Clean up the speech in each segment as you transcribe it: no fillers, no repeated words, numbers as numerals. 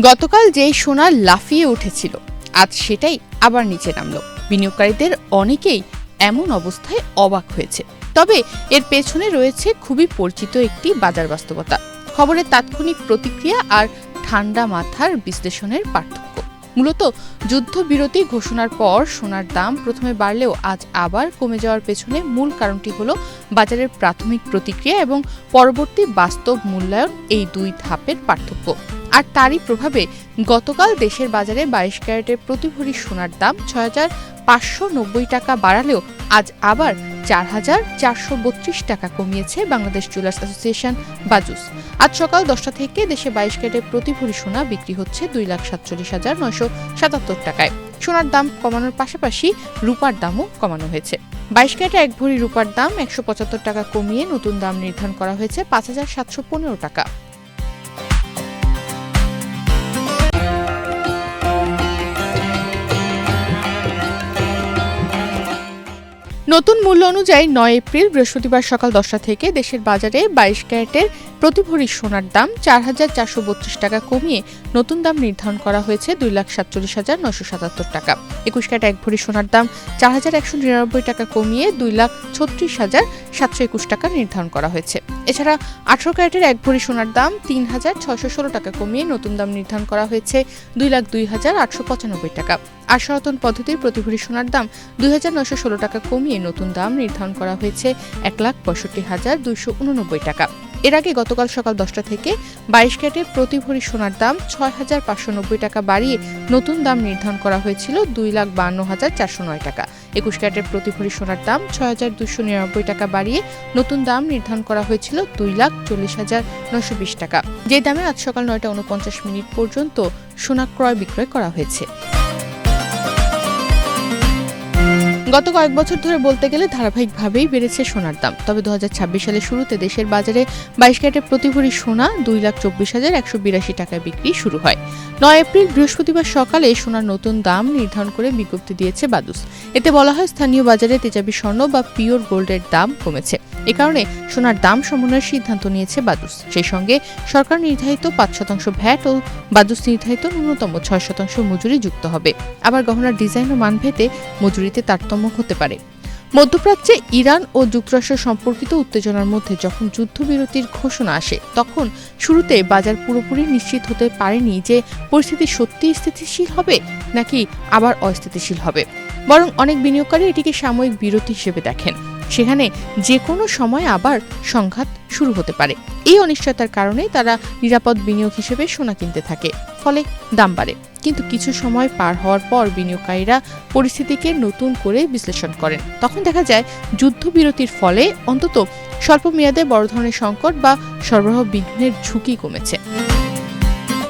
গতকাল যেই সোনা লাফিয়ে উঠেছিল আজ সেটাই আবার নিচে নামলো। বিনিয়োগকারীদের অনেকেই এমন অবস্থায় অবাক হয়েছে। তবে এর পেছনে রয়েছে খুবই পরিচিত একটি বাজার বাস্তবতা, খবরের তাৎক্ষণিক প্রতিক্রিয়া আর ঠান্ডা মাথার বিশ্লেষণের পার্থক্য। মূলত যুদ্ধবিরতি ঘোষণার পর সোনার দাম প্রথমে বাড়লেও আজ আবার কমে যাওয়ার পেছনে মূল কারণটি হলো বাজারের প্রাথমিক প্রতিক্রিয়া এবং পরবর্তী বাস্তব মূল্যায়ন, এই দুই ধাপের পার্থক্য। আর তারই প্রভাবে গতকাল দেশের বাজারে 22 ক্যারেটের প্রতি ভরি সোনার দাম ৬,৫৯০ টাকা বাড়ালেও আজ আবার ৪,৪৩২ টাকা কমিয়েছে বাংলাদেশ জুয়েলার্স অ্যাসোসিয়েশন বাজুস। আজ সকাল 10টা থেকে দেশে 22 ক্যারেটের প্রতি ভরি সোনা বিক্রি হচ্ছে ২,৪৭,৯৭৭ টাকায়। সোনার দাম কমানোর পাশাপাশি রূপার দামও কমানো হয়েছে। 22 ক্যারেটে এক ভরি রূপার দাম ১৭৫ টাকা কমিয়ে নতুন দাম নির্ধারণ করা হয়েছে ৫,৭১৫ টাকা। নতুন মূল্য অনুযায়ী ৯ এপ্রিল বৃহস্পতিবার সকাল 10টা থেকে দেশের বাজারে 22 ক্যারেটের প্রতি ভরি সোনার দাম ৪,৪৩২ টাকা কমিয়ে নতুন দাম নির্ধারণ করা হয়েছে ২,৪৭,৯৭৭ টাকা। 21 ক্যারেট এক ভরি সোনার দাম ৪,১৯৯ টাকা কমিয়ে ২,৩৬,৭২১ টাকা নির্ধারণ করা হয়েছে। এছাড়া 18 ক্যারেটের এক ভরি সোনার দাম ৩,৬১৬ টাকা কমিয়ে নতুন দাম নির্ধারণ করা হয়েছে ২,০২,৮৯৫ টাকা। আর সনাতন পদ্ধতির প্রতি ভরি সোনার দাম ২,৯১৬ টাকা কমিয়ে নতুন দাম নির্ধারণ করা হয়েছে ১,৬৫,২৮৯ টাকা। এর আগে গতকাল সকাল 10টা থেকে 22 ক্যারেটের প্রতি ভরি সোনার দাম ৬,৫৯০ টাকা বাড়িয়ে নতুন দাম নির্ধারণ করা হয়েছিল ২,৫২,৪০৯ টাকা। 21 ক্যারেটের প্রতি ভরি সোনার দাম ৬,২৯৯ টাকা বাড়িয়ে নতুন দাম নির্ধারণ করা হয়েছিল ২,৪০,৯২০ টাকা, যে দামে আজ সকাল 9টা 49 পর্যন্ত সোনা ক্রয় বিক্রয় করা হয়েছে। গত কয়েক বছর ধরে বলতে গেলে ধারাবাহিকভাবেই বেড়েছে সোনার দাম। তবে ২০২৬ সালের শুরুতে দেশের বাজারে 22 ক্যারেটের প্রতি ভরি সোনা ২,২৪,১৮২ টাকায় বিক্রি শুরু হয়। ৯ এপ্রিল বৃহস্পতিবার সকালে সোনার নতুন দাম নির্ধারণ করে বিজ্ঞপ্তি দিয়েছে বাজুস। এতে বলা হয় স্থানীয় বাজারে তেজাবি স্বর্ণ বা পিওর গোল্ডের দাম কমেছে। এ কারণে সোনার দাম সমন্বয়ের সিদ্ধান্ত নিয়েছে বাজুস। সেই সঙ্গে সরকার নির্ধারিত ৫% ভ্যাট ও বাজুস নির্ধারিত ন্যূনতম ৬% মজুরি যুক্ত হবে। আবার গহনার ডিজাইন ও মানভেদে মজুরিতে তারতম্য হতে পারে। মধ্যপ্রাচ্যে ইরান ও যুক্তরাষ্ট্র সম্পর্কিত উত্তেজনার মধ্যে যখন যুদ্ধবিরতির ঘোষণা আসে, তখন শুরুতে বাজার পুরোপুরি নিশ্চিত হতে পারেনি যে পরিস্থিতি সত্যি স্থিতিশীল হবে নাকি আবার অস্থিতিশীল হবে। বরং অনেক বিনিয়োগকারী এটিকে সাময়িক বিরতি হিসেবে দেখেন। সেখানে যে কোনো সময় আবার সংঘাত শুরু হতে পারে। এই অনিশ্চয়তার কারণে তারা নিরাপদ বিনিয়োগ হিসেবে সোনা কিনতে থাকে, ফলে দাম বাড়ে। কিন্তু কিছু সময় পার হওয়ার পর বিনিয়োগকারীরা পরিস্থিতিকে নতুন করে বিশ্লেষণ করেন। তখন দেখা যায় যুদ্ধবিরতির ফলে অন্তত স্বল্প মেয়াদে বড় ধরনের সংকট বা সরবরাহ বিঘ্নের ঝুঁকি কমেছে।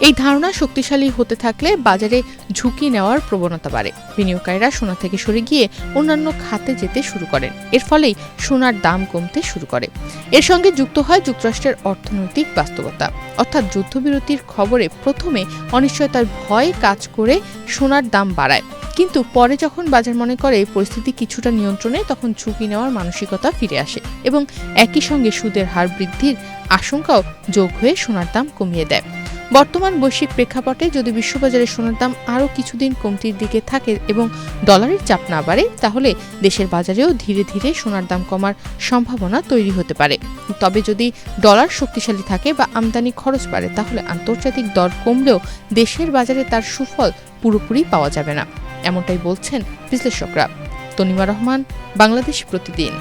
এই ধারণা শক্তিশালী হতে থাকলে বাজারে ঝুঁকি নেওয়ার প্রবণতা বাড়ে। বিনিয়োগকারীরা সোনা থেকে সরে গিয়ে অন্যান্য খাতে যেতে শুরু করেন। এর ফলেই সোনার দাম কমতে শুরু করে। এর সঙ্গে যুক্ত হয় যুক্তরাষ্ট্রের অর্থনৈতিক বাস্তবতা, অর্থাৎ যুদ্ধবিরতির খবরে প্রথমে অনিশ্চয়তার ভয় কাজ করে সোনার দাম বাড়ায়। কিন্তু পরে যখন বাজার মনে করে পরিস্থিতি কিছুটা নিয়ন্ত্রণে, তখন ঝুঁকি নেওয়ার মানসিকতা ফিরে আসে এবং একই সঙ্গে সুদের হার বৃদ্ধির আশঙ্কাও যোগ হয়ে সোনার দাম কমিয়ে দেয়। বর্তমান বৈশ্বিক প্রেক্ষাপটে যদি বিশ্ববাজারে সোনার দাম আরও কিছুদিন কমতির দিকে থাকে এবং ডলারের চাপ না বাড়ে, তাহলে দেশের বাজারেও ধীরে ধীরে সোনার দাম কমার সম্ভাবনা তৈরি হতে পারে। তবে যদি ডলার শক্তিশালী থাকে বা আমদানি খরচ বাড়ে, তাহলে আন্তর্জাতিক দর কমলেও দেশের বাজারে তার সুফল পুরোপুরি পাওয়া যাবে না, এমনটাই বলছেন বিশ্লেষকরা। তনিমা রহমান, বাংলাদেশ প্রতিদিন।